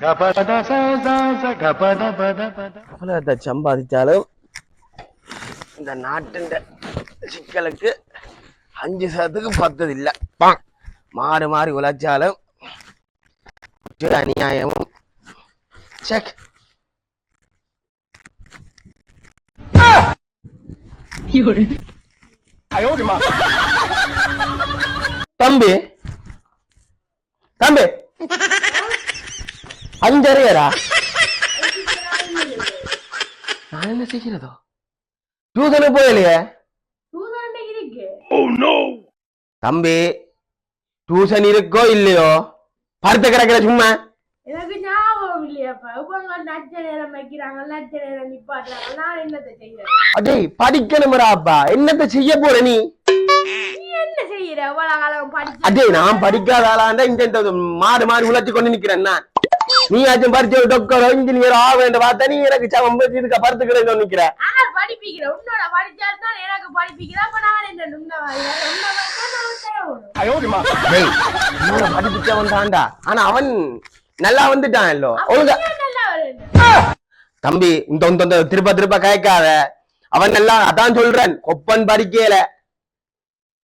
எவ்வளவு சம்பாதிச்சாலும் இந்த நாட்டின் சிக்கலுக்கு 5% பத்தது இல்ல. மாறி மாறி உழைச்சாலும் அநியாயமும் செக். தம்பி தம்பி 5.5 நான் என்ன செய்கிறதோ டியூசனு போயலையே தம்பி. டியூசன் இருக்கோ இல்லையோ படுத்த கிடக்கிற சும்மா. எனக்கு ஞாபகம் இல்லையாப்பா. நச்ச நேரம் வைக்கிறாங்க, நச்ச நேரம் நிப்பாட்டுறாங்க. நான் என்னத்தை செய்யறேன்? அடே படிக்கணும்ராப்பா. என்னத்தை செய்ய போற நீ? என்ன செய்யற? அவ்வளவு காலம் படிச்ச. அடே நான் படிக்காத ஆளாண்டா இந்த மாறி மாறி உழைச்சி கொண்டு நிக்கிறேன் நான். நீ ஆச்சும் படிச்ச ஒரு டாக்டரோ இன்ஜினியரோ ஆவேண்ட பார்த்தா நீ எனக்கு இதுக்கு படுத்துக்கிறேன்னு நிக்கிற. படிப்பிக்கிற உன்னோட படிச்சாதான் எனக்கு படிப்பிக்கிற. அப்ப நான் என்ன படிப்பிச்சவன் தான்டா. ஆனா அவன் நல்லா வந்துட்டான் இல்லோ ஒழுங்கா. தம்பி இந்த திருப்ப கேட்காத. அவன் நல்லா அதான் சொல்றேன். கொப்பன் படிக்கல.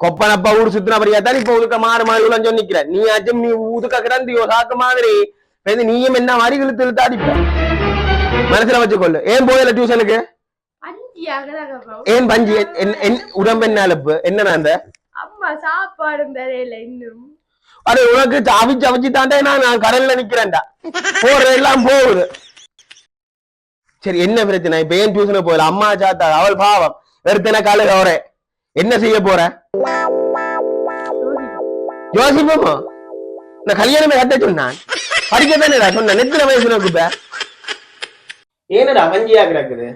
கொப்பன் அப்பா ஊர் சுத்தின படிக்காதான் இப்ப உதுக்க மாறு மாறி உள்ள நிக்கிறேன். நீ ஆச்சும் நீ ஊதுக்க கிடந்தியோ சாக்கு மாதிரி நீயும் என்ன மாதிரி இழுத்து இழுத்து அடிப்ப. மனசுல வச்சுக்கொள்ளு. ஏன் போயல டியூஷனுக்கு? ஏன் பஞ்சி? உடம்பு என்ன அழுப்பு? என்ன அந்த அம்மா சாப்பாடு தரையில இன்னும். அட உனக்கு அவிச்சு தாண்டே நான் கடல்ல நிக்கிறேன்டா. போறது எல்லாம் போகுது. சரி என்ன பிரச்சனை? இப்ப ஏன் டியூஷன் போகல? அம்மா சாத்தா அவள் பாவம் எடுத்தன கால அவரே என்ன செய்ய போற? யோசிப்போமோ? நான் கல்யாணமே கட்ட சொன்னான். படிக்கத்தானேடா சொன்ன. நெத்தின வயசுல குப்ப ஏனடா பஞ்சியா கிடக்குது?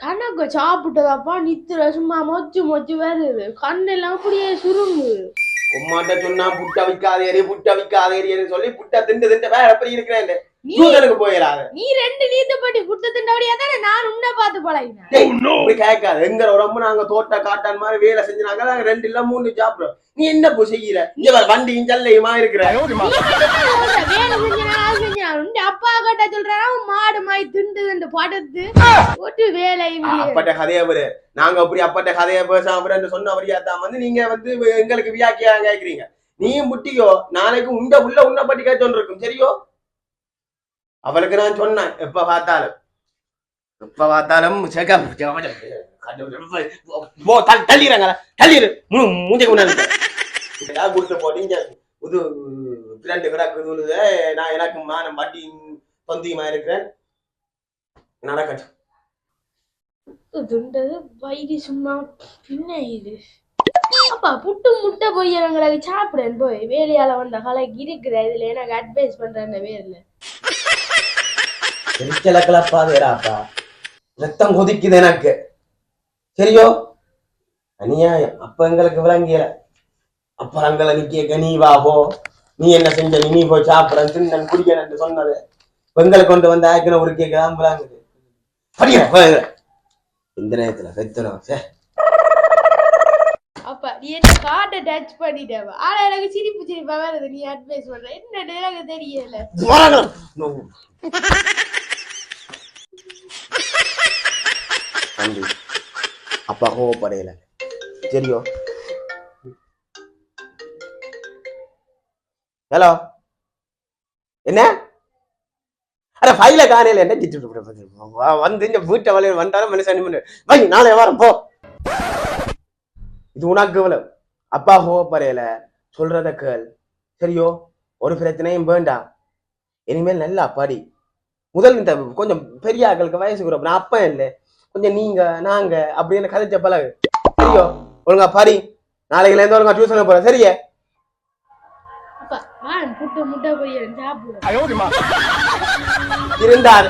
கணக்கு சாப்பிட்டதாப்பா நித்திர சும்மா மொச்சு மொச்சு வருது. கண்ணெல்லாம் அப்படியே சுருங்கு. உம்மாட்ட சொன்னா புட்ட விக்காதேரி சொல்லி புட்ட திண்டு வேற எப்படி இருக்கிறேன். போயிடாது. நீ 2 நீந்தப்பட்டி புட்ட திண்டபடியா தானே நான் உன்னை பார்த்து பழகினேன். கேட்காது. எங்க ரொம்ப நாங்க தோட்ட காட்டான் மாதிரி வேலை செஞ்சாங்க. நாங்க 2 இல்ல 3 சாப்பிடுறோம். நீ என்ன போ செய்யற? இங்க வண்டியும் சல்லையுமா இருக்கிற. அப்பா கிட்ட சொல்றா மாடு மாய் திண்டு படுத்து ஒரு வேலை. அப்பட்ட கதையா பேரு நாங்க அப்படி அப்பட்ட கதையா பேசாம சொன்னபடியாத்தான் வந்து நீங்க வந்து எங்களுக்கு வியாக்கியா கேக்குறீங்க. நீயும் முட்டியோ நாளைக்கு உன்னை பட்டி கேட்டு இருக்கும். சரியோ? அவளுக்கு நான் சொன்னேன். எப்ப பார்த்தாலும் தள்ளிடுறாங்க. தள்ளிடு மூஞ்ச கொடுத்து போட்டீங்க. புது பிரெண்டு கிடக்குது. நான் எனக்கு மானம் பாட்டி தொந்தியமா இருக்கிறேன். நடக்கட்டும். வயிறு சும்மா பின்ன இது. அப்பா புட்டு முட்டை பொய்யறங்களுக்கு சாப்பிடுறேன். போய் வேலையால வந்த கலைக்கு இருக்கிற இதுல எனக்கு அட்வைஸ் பண்றேன். வேர்ல கிளப்பாதேராப்பா. ரத்தம் கொதிக்குது எனக்கு. சரியோ? அநியாயம். அப்ப எங்களுக்கு விளங்கியல. அப்ப அங்களை நிக்க நீ வா போ. நீ என்ன செஞ்ச? நீ போய் சாப்பிடறேன் தின்னு குடிக்கிறேன் சொன்னது எங்களுக்கு கொண்டு வந்து ஆக்கின ஒரு கேட்கலாம் விளாங்குது. இந்த நேரத்துல பெத்தணும். அப்பா நீ என்ன காட்டை டச் பண்ணிட்டவ. ஆனா எனக்கு சிரிப்பா வருது. நீ அட்வைஸ் பண்ற என்ன எனக்கு தெரியல. அப்பா கோவப்படையில. சரியோ? ஹலோ என்ன? அட ஃபைல காணையில என்ன வந்து வீட்டை வலையில வந்தாலும் மனுஷன் நாளை வாரம் போ. இது உனக்கு இவ்வளவு. அப்பா கோவப்படையில சொல்றத கேள். சரியோ? ஒரு பிரச்சனையும் வேண்டாம். இனிமேல் நல்லா படி. முதல் இந்த கொஞ்சம் பெரிய ஆக்களுக்கு வயசுக்கு நான் அப்ப இல்லை. கொஞ்சம் நீங்க நாங்க அப்படின்னு கதைச்ச பழகு. சரியோ? ஒழுங்கா படி. நாளைக்குல இருந்து ஒழுங்கா டியூஷன் போற. சரியே? இருந்தாரு